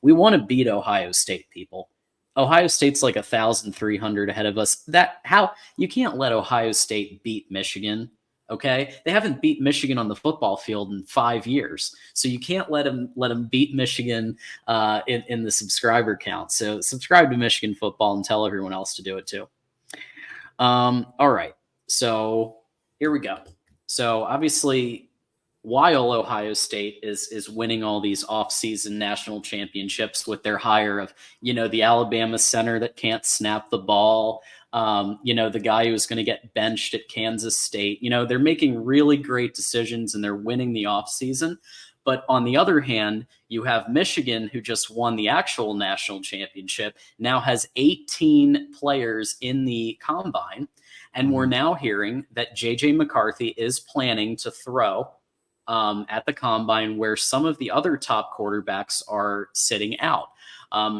We want to beat Ohio State, people. Ohio State's like 1,300 ahead of us. You can't let Ohio State beat Michigan. Okay, they haven't beat Michigan on the football field in 5 years, so you can't let them beat Michigan in the subscriber count. So subscribe to Michigan football and tell everyone else to do it too. All right, so here we go. So obviously, while Ohio State is winning all these offseason national championships with their hire of, the Alabama center that can't snap the ball, the guy who's going to get benched at Kansas State, they're making really great decisions and they're winning the offseason. But on the other hand, you have Michigan, who just won the actual national championship, now has 18 players in the combine. And we're now hearing that J.J. McCarthy is planning to throw at the combine where some of the other top quarterbacks are sitting out.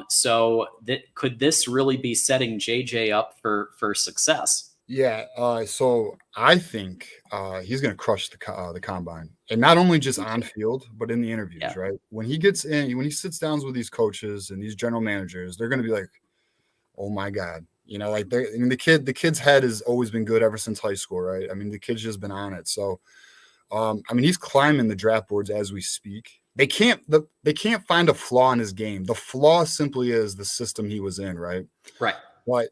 So could this really be setting JJ up for success? Yeah. So I think he's going to crush the combine, and not only just on field, but in the interviews. Yeah. Right. When he gets in, when he sits down with these coaches and these general managers, they're going to be like, "Oh my God." The kid's head has always been good ever since high school. Right. I mean, the kid's just been on it. So, he's climbing the draft boards as we speak. They can't find a flaw in his game. The flaw simply is the system he was in, right? Right. But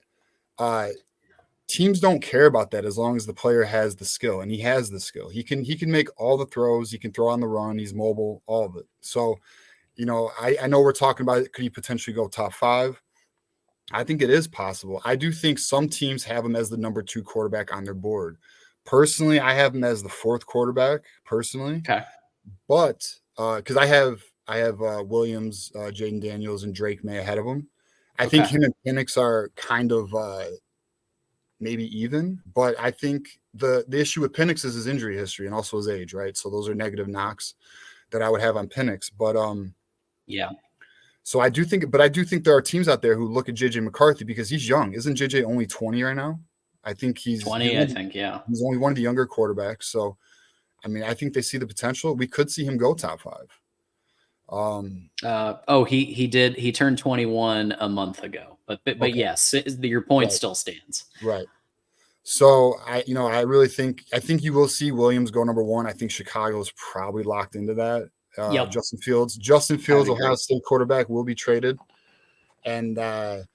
teams don't care about that as long as the player has the skill, and he has the skill. He can make all the throws. He can throw on the run. He's mobile, all of it. So, I know we're talking about it. Could he potentially go top 5? I think it is possible. I do think some teams have him as the number 2 quarterback on their board. Personally, I have him as the 4th quarterback. Personally, okay, but because I have Williams, Jaden Daniels, and Drake May ahead of him. I think him and Penix are kind of maybe even, but I think the issue with Penix is his injury history and also his age, right? So those are negative knocks that I would have on Penix. But yeah. So I do think there are teams out there who look at JJ McCarthy because he's young. Isn't JJ only 20 right now? I think he's 20. I think, yeah. He's only one of the younger quarterbacks. So, I think they see the potential. We could see him go top 5. He did. He turned 21 a month ago. But okay. Yes, your point still stands. Right. So I really think you will see Williams go number 1. I think Chicago is probably locked into that. Yep. Justin Fields, Ohio State quarterback, will be traded, and and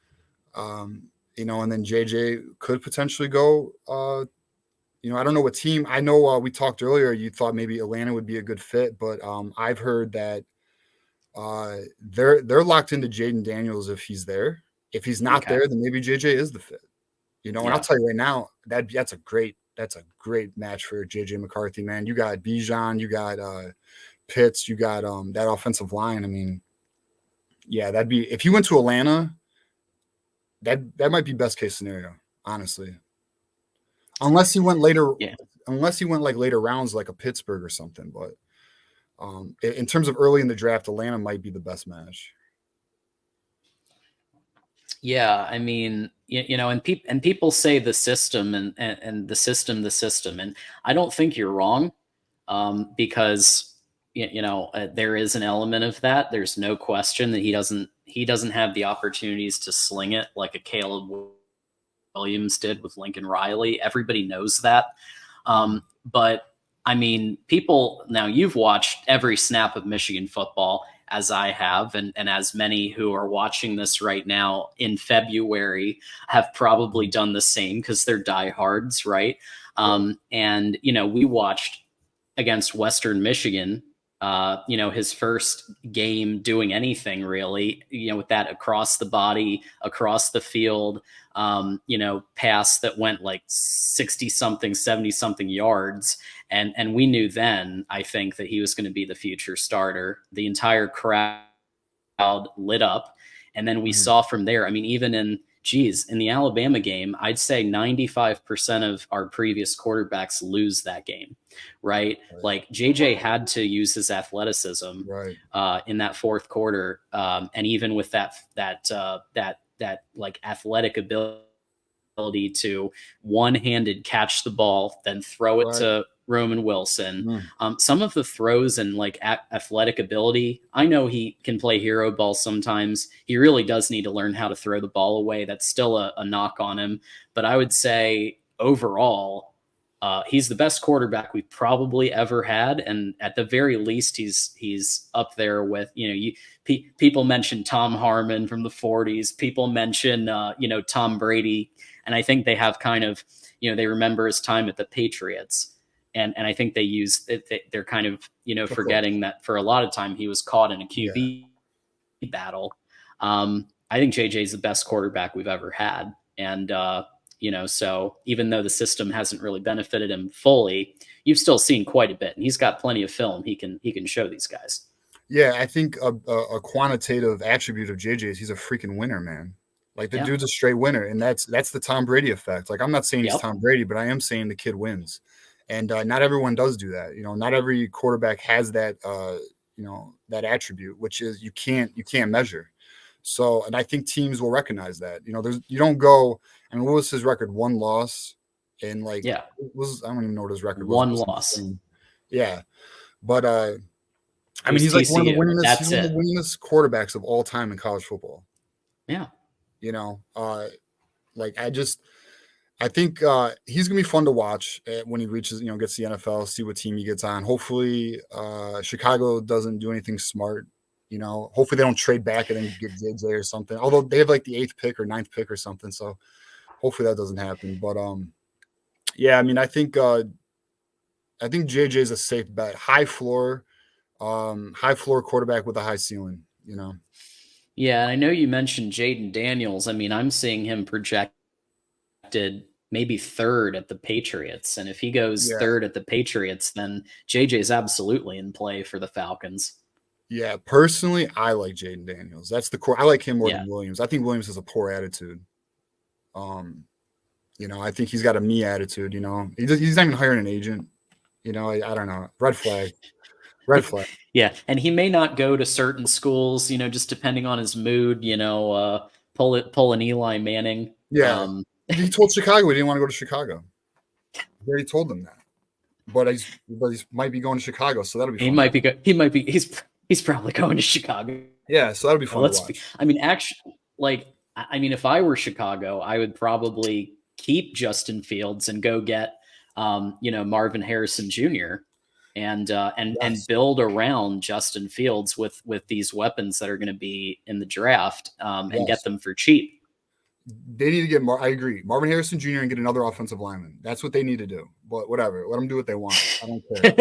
then JJ could potentially go. I don't know what team. I know we talked earlier. You thought maybe Atlanta would be a good fit, but I've heard that they're locked into Jaden Daniels if he's there. If he's not there, then maybe JJ is the fit. And I'll tell you right now, that's a great match for JJ McCarthy, man. You got Bijan, you got Pitts, you got that offensive line. That'd be, if he went to Atlanta, that might be best case scenario, honestly. Unless he went later, later rounds like a Pittsburgh or something. But in terms of early in the draft, Atlanta might be the best match. Yeah, and people say the system and the system, and I don't think you're wrong, because there is an element of that. There's no question that he doesn't have the opportunities to sling it like a Caleb Williams did with Lincoln Riley. Everybody knows that. But people, now you've watched every snap of Michigan football, as I have, and as many who are watching this right now in February have probably done the same because they're diehards, right? And, we watched against Western Michigan, his first game doing anything really, with that across the body, across the field, pass that went like 60 something, 70 something yards. And we knew then, I think, that he was going to be the future starter. The entire crowd lit up. And then we saw from there, even in the Alabama game, I'd say 95% of our previous quarterbacks lose that game, right? Like JJ had to use his athleticism in that 4th quarter. And even with that like athletic ability to one-handed catch the ball, then throw it to Roman Wilson. Mm. Some of the throws and like athletic ability, I know he can play hero ball sometimes. He really does need to learn how to throw the ball away. That's still a knock on him. But I would say overall, he's the best quarterback we've probably ever had, and at the very least, he's up there with people mention Tom Harmon from the '40s. People mention Tom Brady, and I think they have kind of they remember his time at the Patriots, and I think they use they're kind of forgetting that for a lot of time he was caught in a QB battle. I think JJ is the best quarterback we've ever had, and so even though the system hasn't really benefited him fully, you've still seen quite a bit, and he's got plenty of film he can show these guys. Yeah, I think a quantitative attribute of JJ is he's a freaking winner, man. Like the dude's a straight winner, and that's the Tom Brady effect. Like I'm not saying he's Tom Brady, but I am saying the kid wins, and not everyone does do that. Not every quarterback has that that attribute, which is you can't measure. So, and I think teams will recognize that. You don't go. I mean, what was his record? One loss, and I don't even know what his record was. One loss. Yeah, but I mean, he's like one of the winningest quarterbacks of all time in college football. Yeah. I think he's gonna be fun to watch when he reaches, gets the NFL, see what team he gets on. Hopefully, Chicago doesn't do anything smart. Hopefully they don't trade back and then get JJ or something. Although they have like the 8th pick or 9th pick or something, so hopefully that doesn't happen. But yeah, I mean, I think JJ is a safe bet. High floor quarterback with a high ceiling. Yeah, and I know you mentioned Jaden Daniels. I mean, I'm seeing him projected maybe 3rd at the Patriots, and if he goes 3rd at the Patriots, then JJ is absolutely in play for the Falcons. Yeah, personally, I like Jaden Daniels. That's the core. I like him more than Williams. I think Williams has a poor attitude. I think he's got a me attitude. He's not even hiring an agent. I don't know. Red flag. Yeah, and he may not go to certain schools. Just depending on his mood. Pull an Eli Manning. Yeah, he told Chicago he didn't want to go to Chicago. He already told them that. But he might be going to Chicago, so that'll be fun. He's probably going to Chicago. Yeah, so that'll be fun to watch. I mean, actually, if I were Chicago, I would probably keep Justin Fields and go get, Marvin Harrison Jr. and build around Justin Fields with these weapons that are going to be in the draft and get them for cheap. They need to get I agree. Marvin Harrison Jr. and get another offensive lineman. That's what they need to do. But whatever. Let them do what they want. I don't care.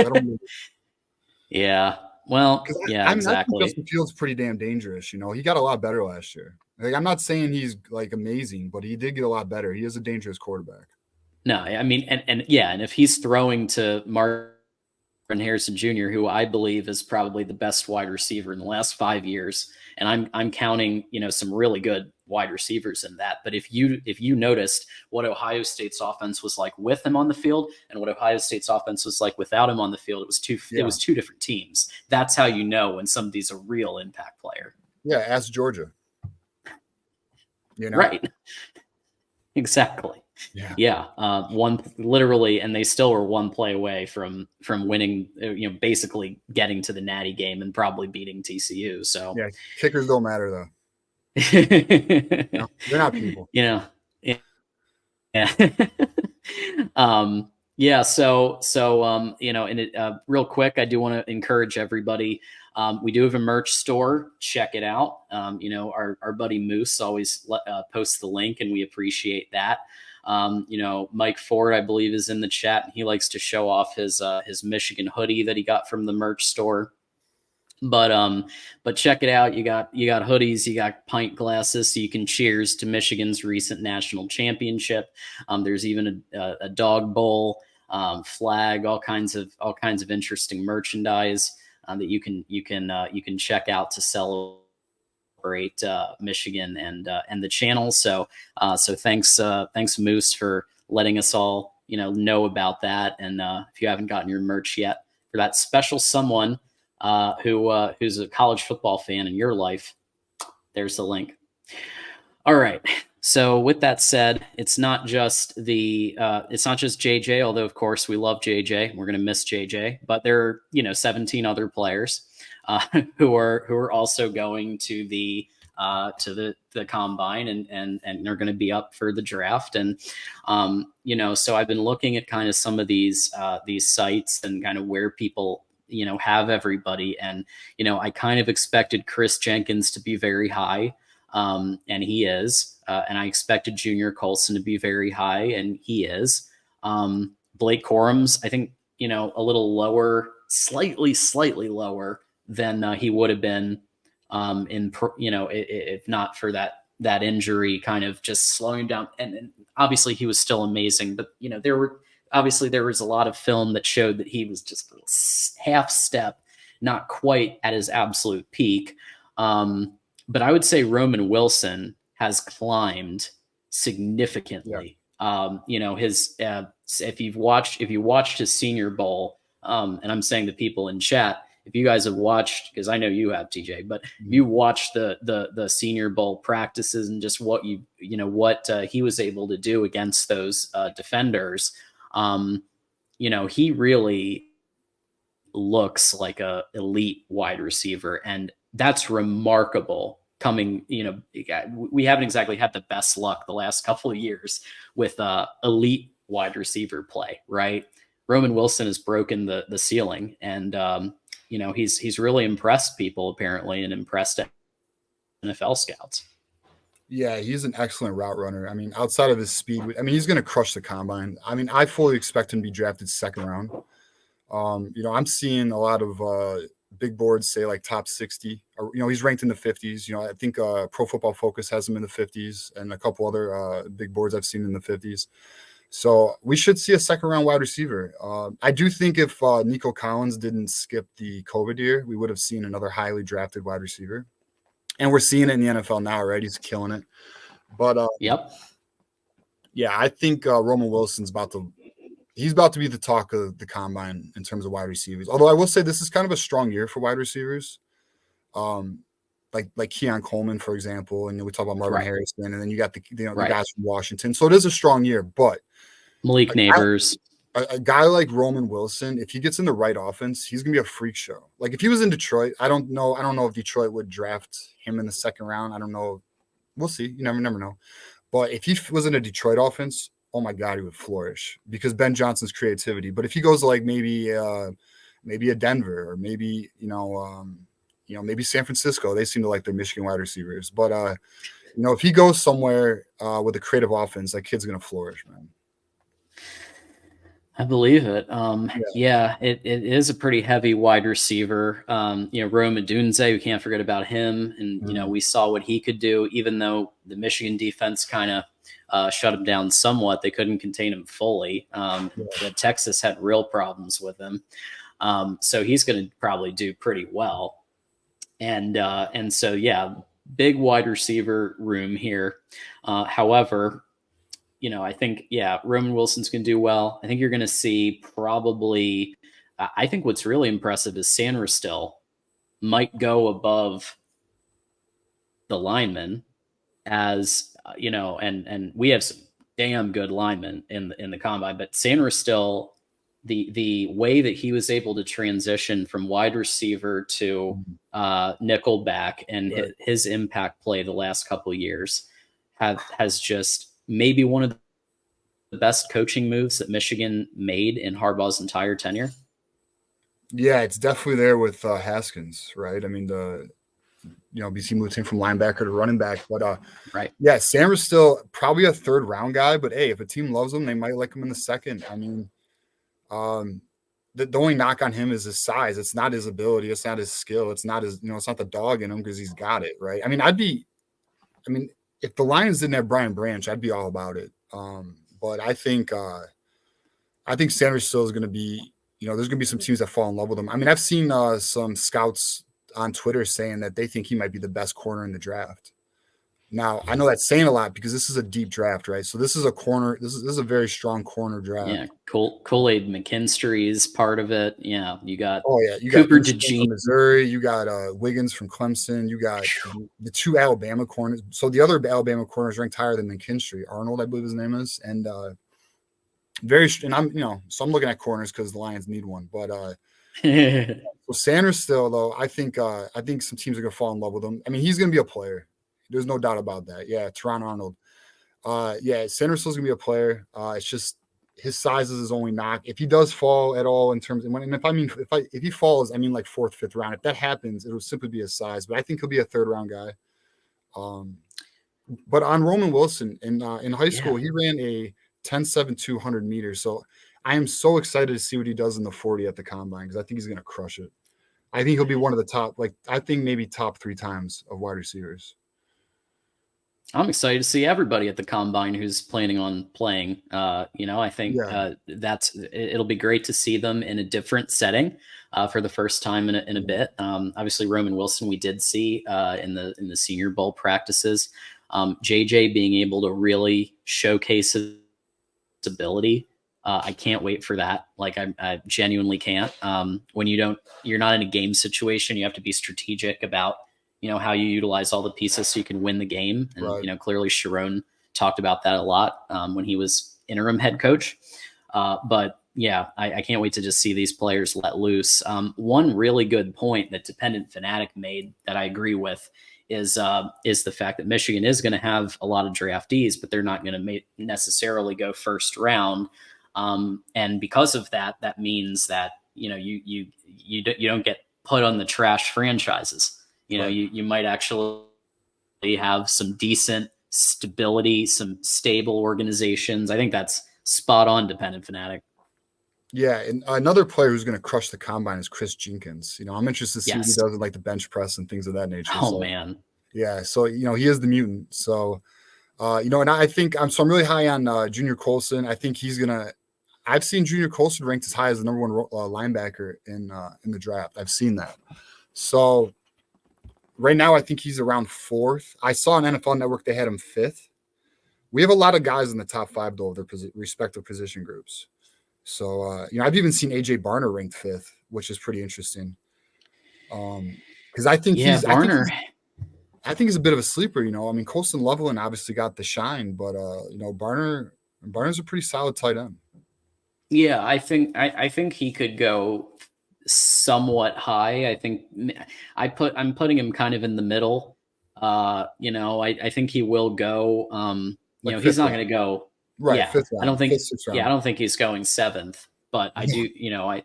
Yeah. Well, yeah, exactly. I think Justin Fields pretty damn dangerous. He got a lot better last year. I'm not saying he's amazing, but he did get a lot better. He is a dangerous quarterback. No, I mean, and if he's throwing to Marvin Harrison Jr., who I believe is probably the best wide receiver in the last 5 years, and I'm counting some really good wide receivers in that. But if you noticed what Ohio State's offense was like with him on the field and what Ohio State's offense was like without him on the field, it was two different teams. That's how you know when somebody's a real impact player. Yeah, ask Georgia. Right. Exactly. Yeah. One literally, and they still were one play away from winning. Basically getting to the Natty game and probably beating TCU. So yeah, kickers don't matter though. They're not people. Yeah. Yeah. So real quick, I do want to encourage everybody. We do have a merch store. Check it out. Our buddy Moose always posts the link, and we appreciate that. Mike Ford, I believe, is in the chat, and he likes to show off his Michigan hoodie that he got from the merch store. But check it out. You got hoodies, you got pint glasses, so you can cheers to Michigan's recent national championship. There's even a dog bowl, flag, all kinds of interesting merchandise that you can check out to celebrate Michigan and the channel. So thanks Moose for letting us all know about that. And if you haven't gotten your merch yet, for that special someone who's a college football fan in your life, there's the link. All right. So with that said, it's not just JJ, although of course we love JJ. We're going to miss JJ, but there are 17 other players who are also going to the combine and are going to be up for the draft. And so I've been looking at kind of some of these sites and kind of where people have everybody. And I kind of expected Chris Jenkins to be very high. And he is. And I expected Junior Colson to be very high, and he is. Blake Corum's, I think, a little lower, slightly lower than he would have been if not for that injury kind of just slowing down. And obviously he was still amazing, but there was a lot of film that showed that he was just a half step, not quite at his absolute peak. But I would say Roman Wilson has climbed significantly. Yeah. If you watched his Senior Bowl, and I'm saying to people in chat, if you guys have watched, because I know you have, TJ, but if you watched the Senior Bowl practices and just what he was able to do against those defenders, he really looks like a elite wide receiver, and that's remarkable. We haven't exactly had the best luck the last couple of years with elite wide receiver play, right? Roman Wilson has broken the ceiling, and he's really impressed people apparently, and impressed NFL scouts. Yeah, he's an excellent route runner. I mean, outside of his speed, he's going to crush the combine. I mean, I fully expect him to be drafted second round. I'm seeing a lot of big boards say like top 60, or, he's ranked in the 50s. I think Pro Football Focus has him in the 50s, and a couple other big boards I've seen in the 50s. So we should see a second round wide receiver. I do think if Nico Collins didn't skip the COVID year, we would have seen another highly drafted wide receiver. And we're seeing it in the NFL now, right? He's killing it. But yep. Yeah, I think Roman Wilson's about to be the talk of the combine in terms of wide receivers. Although I will say this is kind of a strong year for wide receivers. Like Keon Coleman, for example, and we talk about Marvin Harrison, and then you got the guys from Washington. So it is a strong year, but Malik Neighbors. A guy like Roman Wilson, if he gets in the right offense, he's gonna be a freak show. Like if he was in Detroit, I don't know if Detroit would draft him in the second round. I don't know. We'll see. You never know. But if he was in a Detroit offense, oh my God, he would flourish because Ben Johnson's creativity. But if he goes like maybe a Denver, or maybe maybe San Francisco, they seem to like their Michigan wide receivers. But if he goes somewhere with a creative offense, that kid's gonna flourish, man. I believe it. Yeah, it is a pretty heavy wide receiver. Rome Odunze, we can't forget about him. And, we saw what he could do, even though the Michigan defense kind of shut him down somewhat. They couldn't contain him fully. Texas had real problems with him. So he's going to probably do pretty well. And so, yeah, big wide receiver room here. However, I think, Roman Wilson's going to do well. I think you're going to see probably, I think what's really impressive is Sandra still might go above the linemen as, and we have some damn good linemen in the combine, but Sandra still, the way that he was able to transition from wide receiver to nickel back, and his impact play the last couple of years has just maybe one of the best coaching moves that Michigan made in Harbaugh's entire tenure. Yeah, it's definitely there with Haskins, right? I mean, BC moved him from linebacker to running back, but yeah, Sam's still probably a third round guy. But hey, if a team loves him, they might like him in the second. I mean, the only knock on him is his size. It's not his ability. It's not his skill. It's not his, it's not the dog in him because he's got it, right? I mean, if the Lions didn't have Brian Branch, I'd be all about it. But I think Sanders still is going to be, there's going to be some teams that fall in love with him. I mean, I've seen some scouts on Twitter saying that they think he might be the best corner in the draft. Now, I know that's saying a lot because this is a deep draft, right? So this is a corner. This is a very strong corner draft. Yeah, Kool-Aid McKinstry is part of it. Yeah, you got Oh yeah, you got Cooper Easton DeJean. from Missouri. You got Wiggins from Clemson. You got the two Alabama corners. So the other Alabama corners ranked higher than McKinstry. Arnold, I believe his name is, and and I'm so I'm looking at corners because the Lions need one. But so Sanders still though, I think some teams are gonna fall in love with him. I mean, he's gonna be a player. There's no doubt about that. Yeah, Teron Arnold. Yeah, Sanders still's gonna be a player. It's just his size is his only knock. If he does fall at all in terms, if he falls, I mean like fourth, fifth round. If that happens, it'll simply be his size. But I think he'll be a third round guy. But on Roman Wilson in high school, he ran a 10.7 200 meters. So I am so excited to see what he does in the 40 at the combine because I think he's gonna crush it. I think he'll be one of the top, I think maybe top 3 times of wide receivers. I'm excited to see everybody at the combine who's planning on playing. I think it'll be great to see them in a different setting for the first time in a bit. Obviously, Roman Wilson we did see in the Senior Bowl practices. JJ being able to really showcase his ability. I can't wait for that. Like I genuinely can't. When you're not in a game situation, you have to be strategic about how you utilize all the pieces so you can win the game. And Right. Clearly Sharon talked about that a lot when he was interim head coach. But yeah, I can't wait to just see these players let loose. One really good point that Dependent Fanatic made that I agree with is the fact that Michigan is going to have a lot of draftees, but they're not going to necessarily go first round. And because of that, that means that you don't get put on the trash franchises. You might actually have some decent stability, some stable organizations. I think that's spot on, Dependent Fanatic. Yeah, and another player who's going to crush the combine is Chris Jenkins. I'm interested to see what he does with like the bench press and things of that nature. Oh man. Yeah, so he is the mutant. So and I think I'm really high on Junior Colson. I think he's gonna. I've seen Junior Colson ranked as high as the number 1 linebacker in the draft. I've seen that. So right now, I think he's around 4th. I saw on NFL Network they had him 5th. We have a lot of guys in the top 5 though of their respective position groups. So I've even seen AJ Barner ranked 5th, which is pretty interesting. Because I think Barner. I think he's a bit of a sleeper. I mean, Colston Loveland obviously got the shine, but Barner's a pretty solid tight end. Yeah, I think he could go somewhat high. I think I'm putting him kind of in the middle. I think he will go. He's not going to go. Right, Yeah, 5th round. I don't think. 5th, 6th round. Yeah, I don't think he's going 7th. But I do. 4th,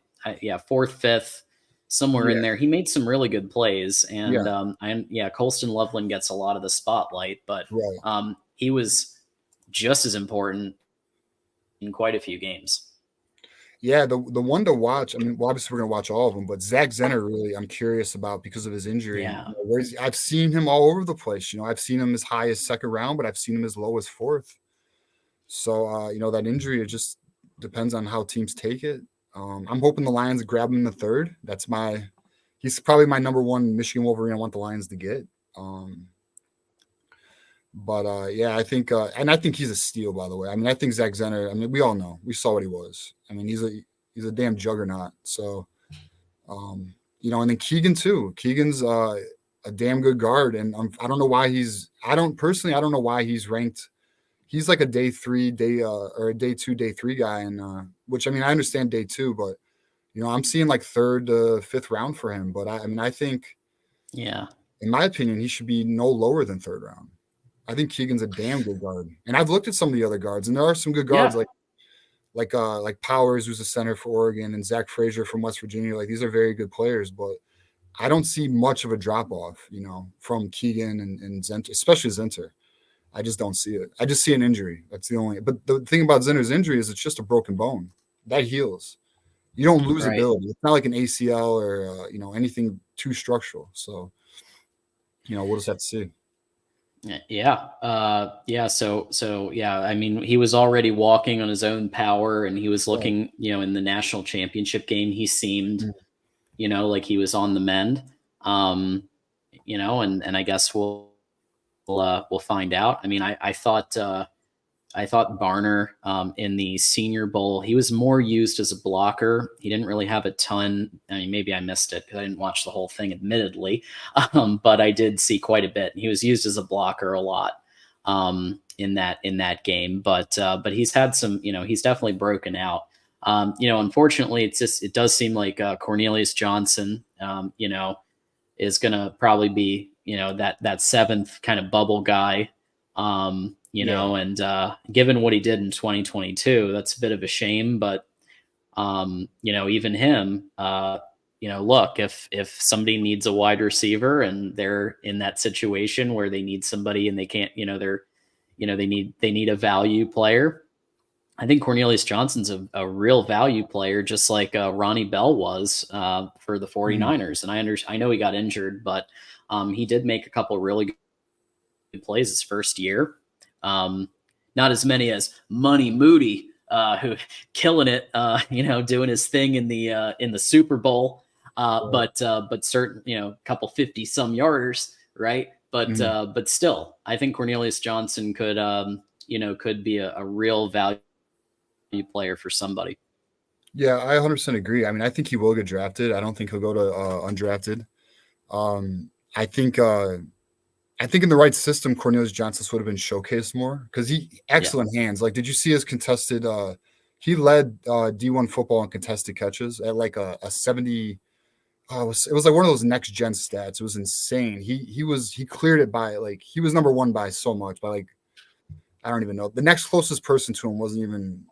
5th, somewhere in there. He made some really good plays, and Colston Loveland gets a lot of the spotlight, but he was just as important in quite a few games. Yeah, the one to watch. I mean, well, obviously we're gonna watch all of them, but Zach Zenner really, I'm curious about because of his injury. Yeah, I've seen him all over the place. I've seen him as high as 2nd round, but I've seen him as low as 4th. So that injury, it just depends on how teams take it. I'm hoping the Lions grab him in the 3rd. He's probably my number 1 Michigan Wolverine I want the Lions to get. I think and I think he's a steal, by the way. I mean, I think Zach Zenner, I mean, we all know. We saw what he was. I mean, he's a damn juggernaut. So and then Keegan too. Keegan's a damn good guard. And I don't know why I don't know why he's ranked. He's like a day 3, or a day 2, day 3 guy. And which, I mean, I understand day 2, but I'm seeing like 3rd to 5th round for him. But I think, in my opinion, he should be no lower than 3rd round. I think Keegan's a damn good guard. And I've looked at some of the other guards, and there are some good guards like Powers, who's a center for Oregon, and Zach Frazier from West Virginia. Like, these are very good players, but I don't see much of a drop off, from Keegan and Zenter, especially Zenter. I just don't see it. I just see an injury. That's the only. But the thing about Zenter's injury is it's just a broken bone that heals. You don't lose ability. It's not like an ACL or anything too structural. So we'll just have to see. So I mean, he was already walking on his own power, and he was looking, in the national championship game, he seemed, like he was on the mend. And I guess we'll we'll find out. I mean, I thought Barner in the Senior Bowl, he was more used as a blocker. He didn't really have a ton. I mean, maybe I missed it because I didn't watch the whole thing, admittedly, but I did see quite a bit. He was used as a blocker a lot in that game. But he's had some. He's definitely broken out. Unfortunately, it does seem like Cornelius Johnson, is going to probably be that seventh kind of bubble guy. And given what he did in 2022, that's a bit of a shame. But even him, look, if somebody needs a wide receiver and they're in that situation where they need somebody and they can't, they need a value player. I think Cornelius Johnson's a real value player, just like Ronnie Bell was for the 49ers. And I know he got injured, but he did make a couple really good plays his first year. Not as many as Money Moody, who killing it, doing his thing in the Super Bowl. But certain, couple 50 some yarders, right? But still, I think Cornelius Johnson could be a real value player for somebody. Yeah, I 100% agree. I mean, I think he will get drafted. I don't think he'll go to undrafted. I think in the right system, Cornelius Johnson would have been showcased more because he excellent hands. Like, did you see his contested? He led D1 football in contested catches at like a 70. It was like one of those next gen stats. It was insane. He cleared it by like he was number one by so much by like I don't even know. The next closest person to him wasn't even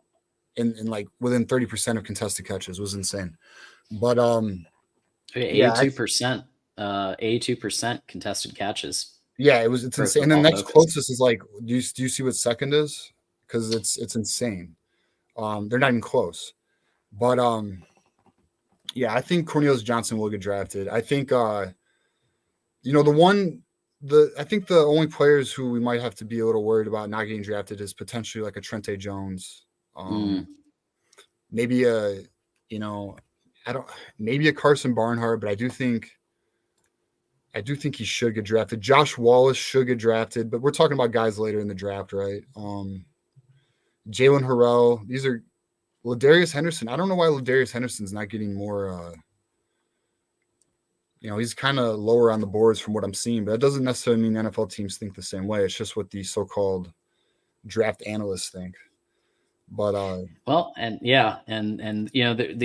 in like within 30% of contested catches. It was insane. But 82%, 82% contested catches. Yeah, it's insane. And the next closest is like, do you see what second is? Because it's insane. They're not even close. But I think Cornelius Johnson will get drafted. I think I think the only players who we might have to be a little worried about not getting drafted is potentially like a Trente Jones. Maybe maybe a Carson Barnhart, but I do think he should get drafted. Josh Wallace should get drafted, but we're talking about guys later in the draft, right? Jalen Harrell. These are Ladarius Henderson. I don't know why Ladarius Henderson's not getting more. He's kind of lower on the boards from what I'm seeing, but that doesn't necessarily mean NFL teams think the same way. It's just what the so-called draft analysts think. But the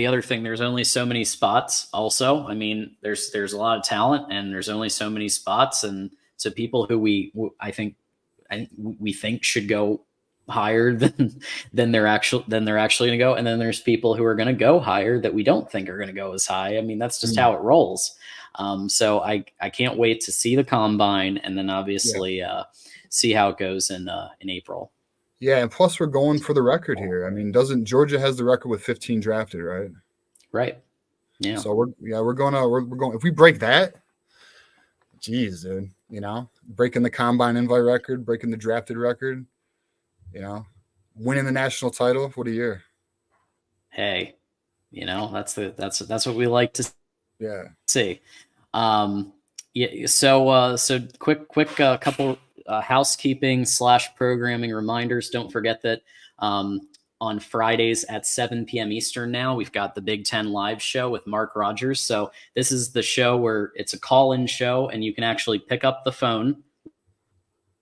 other thing, there's only so many spots. Also, I mean, there's a lot of talent, and there's only so many spots, and so people who we think should go higher than they're actually going to go, and then there's people who are going to go higher that we don't think are going to go as high. I mean, that's just how it rolls. So I can't wait to see the combine, and then obviously see how it goes in April. Yeah, and plus we're going for the record here. I mean, doesn't Georgia has the record with 15 drafted, right? Right. Yeah. So we're going if we break that, geez, dude, breaking the combine invite record, breaking the drafted record, winning the national title. What a year. Hey, that's what we like to see. So quick couple housekeeping / programming reminders. Don't forget that on Fridays at 7 p.m. Eastern now, we've got the Big Ten live show with Mark Rogers. So this is the show where it's a call-in show, and you can actually pick up the phone,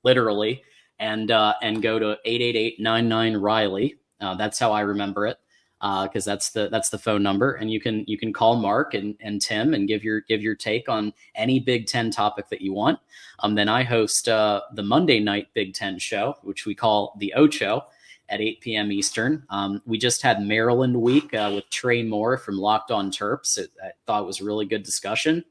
literally, and go to 888-99-RILEY. That's how I remember it, because that's the phone number, and you can call Mark and Tim and give your take on any Big Ten topic that you want. Then I host the Monday night Big Ten show, which we call the Ocho, at 8 p.m. Eastern. We just had Maryland week with Trey Moore from Locked On Terps. I thought it was a really good discussion.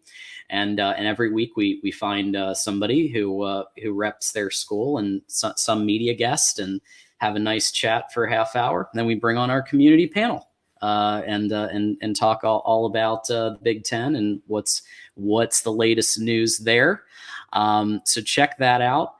And every week we find somebody who reps their school and some media guest, and have a nice chat for a half hour. And then we bring on our community panel and talk all about the Big Ten and what's the latest news there. So check that out.